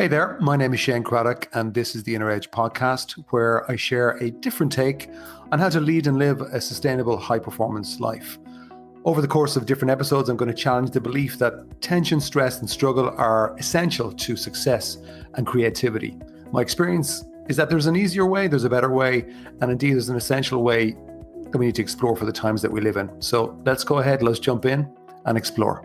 Hey there, my name is Shane Craddock, and this is the Inner Edge podcast, where I share a different take on how to lead and live a sustainable high-performance life. Over the course of different episodes, I'm going to challenge the belief that tension, stress, and struggle are essential to success and creativity. My experience is that there's an easier way, there's a better way, and indeed there's an essential way that we need to explore for the times that we live in. So let's go ahead, let's jump in and explore.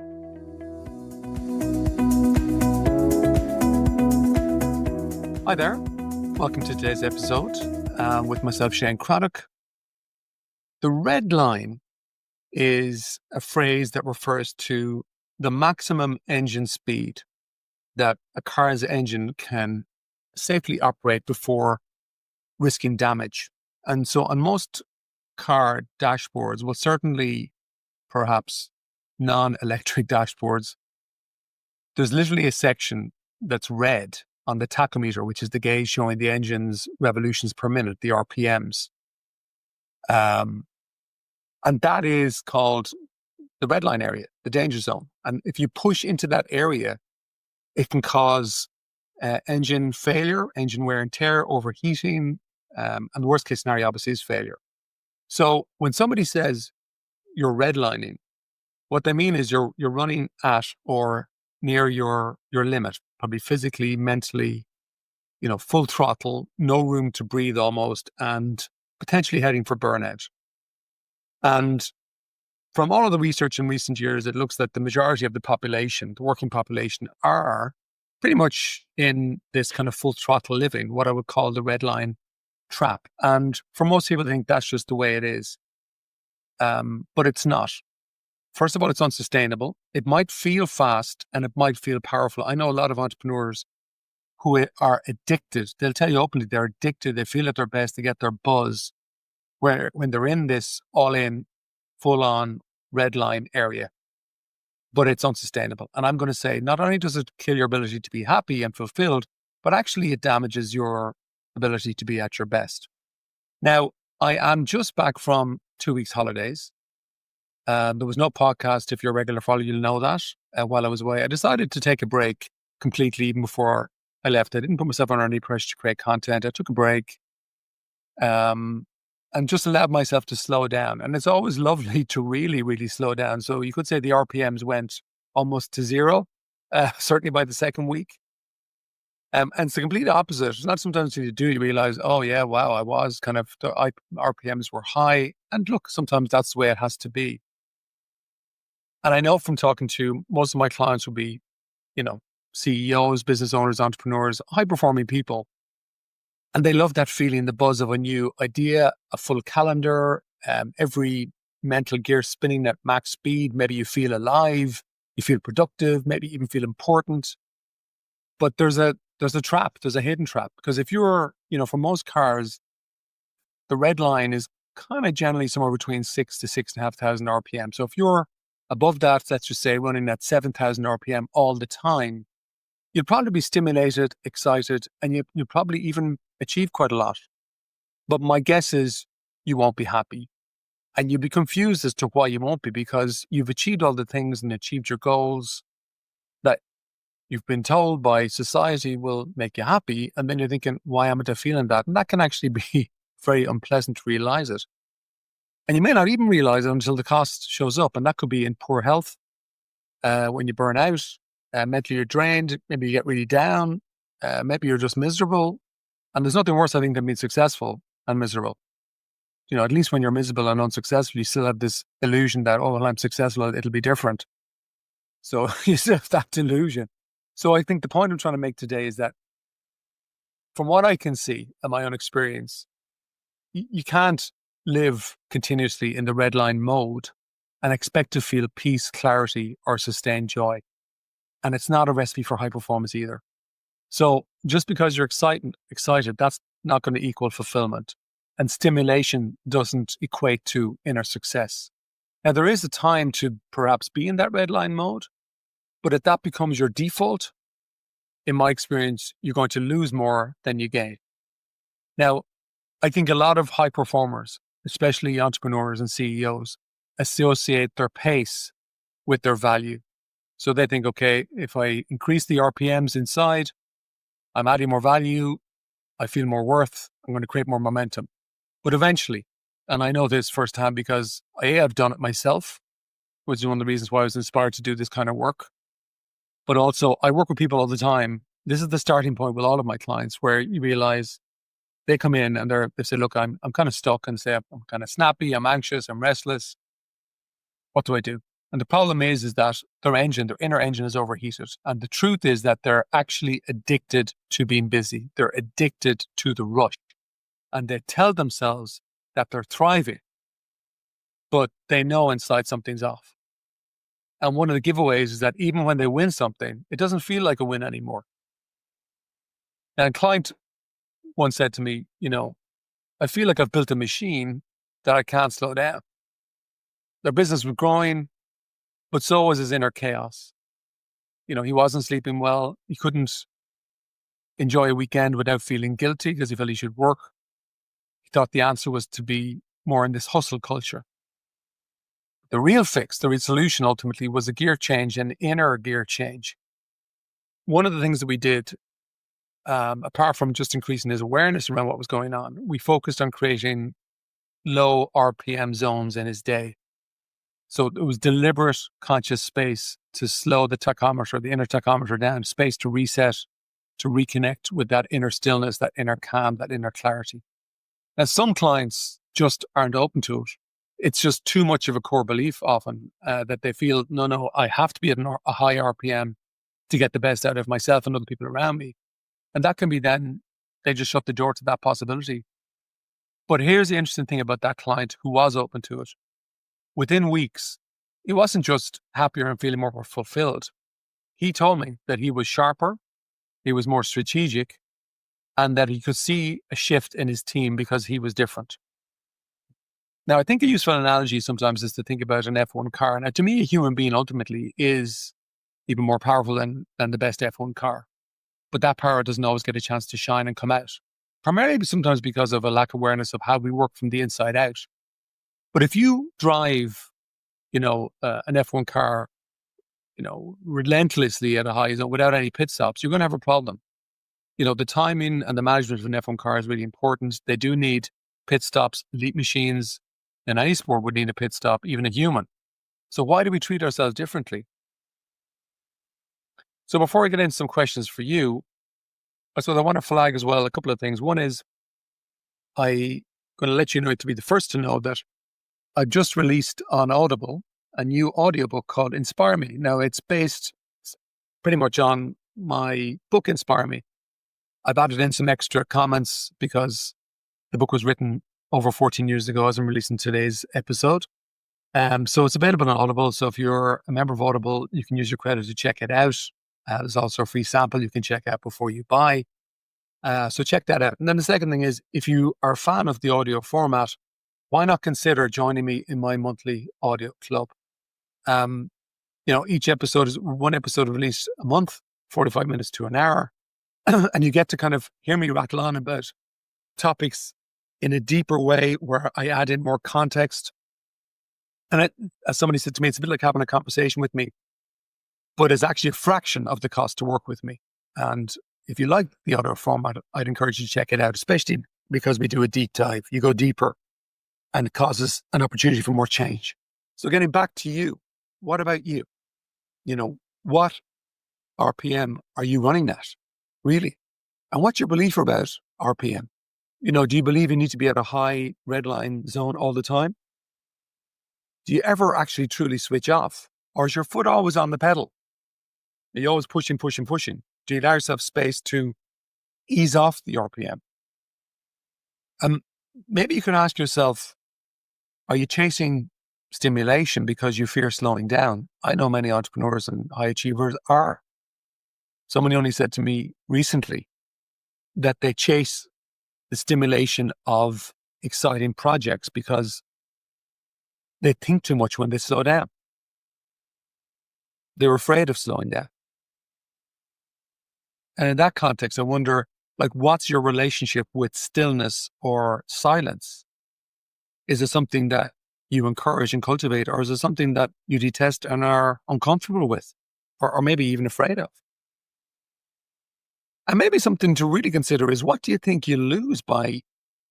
Hi there, welcome to today's episode with myself, Shane Craddock. The red line is a phrase that refers to the maximum engine speed that a car's engine can safely operate before risking damage. And so on most car dashboards, well, certainly perhaps non-electric dashboards, there's literally a section that's red on the tachometer, which is the gauge showing the engine's revolutions per minute, the RPMs. And that is called the red line area, the danger zone. And if you push into that area, it can cause engine failure, engine wear and tear, overheating, and the worst case scenario obviously is failure. So when somebody says you're redlining, what they mean is you're running at or near your limit, probably physically, mentally, full throttle, no room to breathe almost, and potentially heading for burnout. And from all of the research in recent years, it looks that the majority of the population, the working population, are pretty much in this kind of full throttle living, what I would call the red line trap. And for most people, I think that's just the way it is. But it's not. First of all, it's unsustainable. It might feel fast and it might feel powerful. I know a lot of entrepreneurs who are addicted. They'll tell you openly they're addicted. They feel at their best. They get their buzz when they're in this all-in, full-on red line area. But it's unsustainable. And I'm going to say, not only does it kill your ability to be happy and fulfilled, but actually it damages your ability to be at your best. Now, I am just back from 2 weeks holidays. There was no podcast. If you're a regular follower, you'll know that. While I was away, I decided to take a break completely even before I left. I didn't put myself under any pressure to create content. I took a break and just allowed myself to slow down. And it's always lovely to really, really slow down. So you could say the RPMs went almost to zero, certainly by the second week. And it's the complete opposite. It's not sometimes you do, you realize, oh yeah, wow, I was kind of, the RPMs were high. And look, sometimes that's the way it has to be. And I know from talking to most of my clients will be, CEOs, business owners, entrepreneurs, high-performing people. And they love that feeling, the buzz of a new idea, a full calendar, every mental gear spinning at max speed. Maybe you feel alive, you feel productive, maybe even feel important. But there's a trap, there's a hidden trap. Because if you're, for most cars, the red line is kind of generally somewhere between 6,000 to 6,500 RPM. So if you're above that, let's just say running at 7,000 RPM all the time, you'll probably be stimulated, excited, and you'll probably even achieve quite a lot. But my guess is you won't be happy. And you'll be confused as to why you won't be, because you've achieved all the things and achieved your goals that you've been told by society will make you happy. And then you're thinking, why am I feeling that? And that can actually be very unpleasant to realize it. And you may not even realize it until the cost shows up. And that could be in poor health, when you burn out, mentally you're drained, maybe you get really down, maybe you're just miserable. And there's nothing worse, I think, than being successful and miserable. At least when you're miserable and unsuccessful, you still have this illusion that, oh, well, I'm successful, it'll be different. So you still have that delusion. So I think the point I'm trying to make today is that from what I can see in my own experience, you can't live continuously in the red line mode and expect to feel peace, clarity, or sustained joy. And it's not a recipe for high performance either. So just because you're excited, that's not going to equal fulfillment. And stimulation doesn't equate to inner success. Now, there is a time to perhaps be in that red line mode, but if that becomes your default, in my experience, you're going to lose more than you gain. Now, I think a lot of high performers, especially entrepreneurs and CEOs, associate their pace with their value. So they think, okay, if I increase the RPMs inside, I'm adding more value. I feel more worth. I'm going to create more momentum. But eventually, and I know this firsthand because I've done it myself, which is one of the reasons why I was inspired to do this kind of work. But also, I work with people all the time. This is the starting point with all of my clients, where you realize they come in and they say, look, I'm kind of stuck, and say, I'm kind of snappy, I'm anxious, I'm restless. What do I do? And the problem is that their inner engine is overheated. And the truth is that they're actually addicted to being busy. They're addicted to the rush. And they tell themselves that they're thriving, but they know inside something's off. And one of the giveaways is that even when they win something, it doesn't feel like a win anymore. And a client once said to me, I feel like I've built a machine that I can't slow down. Their business was growing, but so was his inner chaos. He wasn't sleeping well. He couldn't enjoy a weekend without feeling guilty because he felt he should work. He thought the answer was to be more in this hustle culture. The real fix, the real solution ultimately was a gear change, an inner gear change. One of the things that we did, apart from just increasing his awareness around what was going on, we focused on creating low RPM zones in his day. So it was deliberate, conscious space to slow the tachometer, the inner tachometer down, space to reset, to reconnect with that inner stillness, that inner calm, that inner clarity. Now, some clients just aren't open to it. It's just too much of a core belief often that they feel, no, I have to be at a high RPM to get the best out of myself and other people around me. And that can be then, they just shut the door to that possibility. But here's the interesting thing about that client who was open to it. Within weeks, he wasn't just happier and feeling more fulfilled. He told me that he was sharper, he was more strategic, and that he could see a shift in his team because he was different. Now, I think a useful analogy sometimes is to think about an F1 car. Now, to me, a human being ultimately is even more powerful than the best F1 car. But that power doesn't always get a chance to shine and come out, primarily sometimes because of a lack of awareness of how we work from the inside out. But if you drive, an F1 car, relentlessly at a high zone without any pit stops, you're going to have a problem. The timing and the management of an F1 car is really important. They do need pit stops. Elite machines in any sport would need a pit stop, even a human. So why do we treat ourselves differently? So before I get into some questions for you, I want to flag as well a couple of things. One is I'm going to let you know, to be the first to know, that I've just released on Audible a new audiobook called Inspire Me. Now, it's based pretty much on my book, Inspire Me. I've added in some extra comments because the book was written over 14 years ago as I'm releasing today's episode. So it's available on Audible. So if you're a member of Audible, you can use your credit to check it out. There's also a free sample you can check out before you buy. So check that out. And then the second thing is, if you are a fan of the audio format, why not consider joining me in my monthly audio club? Each episode is one episode released a month, 45 minutes to an hour. And you get to kind of hear me rattle on about topics in a deeper way where I add in more context. And as somebody said to me, it's a bit like having a conversation with me, but it's actually a fraction of the cost to work with me. And if you like the audio format, I'd encourage you to check it out, especially because we do a deep dive. You go deeper and it causes an opportunity for more change. So getting back to you, what about you? What RPM are you running at, really? And what's your belief about RPM? Do you believe you need to be at a high redline zone all the time? Do you ever actually truly switch off? Or is your foot always on the pedal? Are you always pushing? Do you allow yourself space to ease off the RPM? Maybe you can ask yourself, are you chasing stimulation because you fear slowing down? I know many entrepreneurs and high achievers are. Someone only said to me recently that they chase the stimulation of exciting projects because they think too much when they slow down. They're afraid of slowing down. And in that context, I wonder, what's your relationship with stillness or silence? Is it something that you encourage and cultivate, or is it something that you detest and are uncomfortable with, or maybe even afraid of? And maybe something to really consider is, what do you think you lose by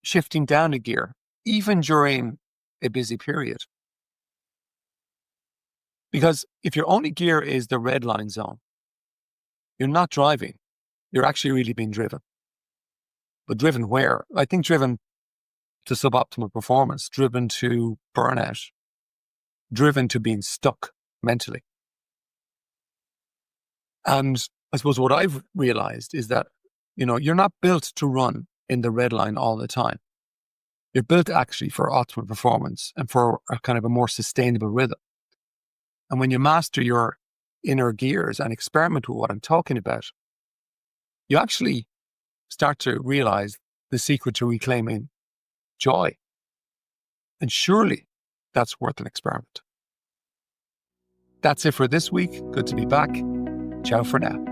shifting down a gear, even during a busy period? Because if your only gear is the red line zone, you're not driving. You're actually really being driven. But driven where? I think driven to suboptimal performance, driven to burnout, driven to being stuck mentally. And I suppose what I've realized is that, you're not built to run in the red line all the time. You're built actually for optimal performance and for a kind of a more sustainable rhythm. And when you master your inner gears and experiment with what I'm talking about, you actually start to realize the secret to reclaiming joy. And surely that's worth an experiment. That's it for this week. Good to be back. Ciao for now.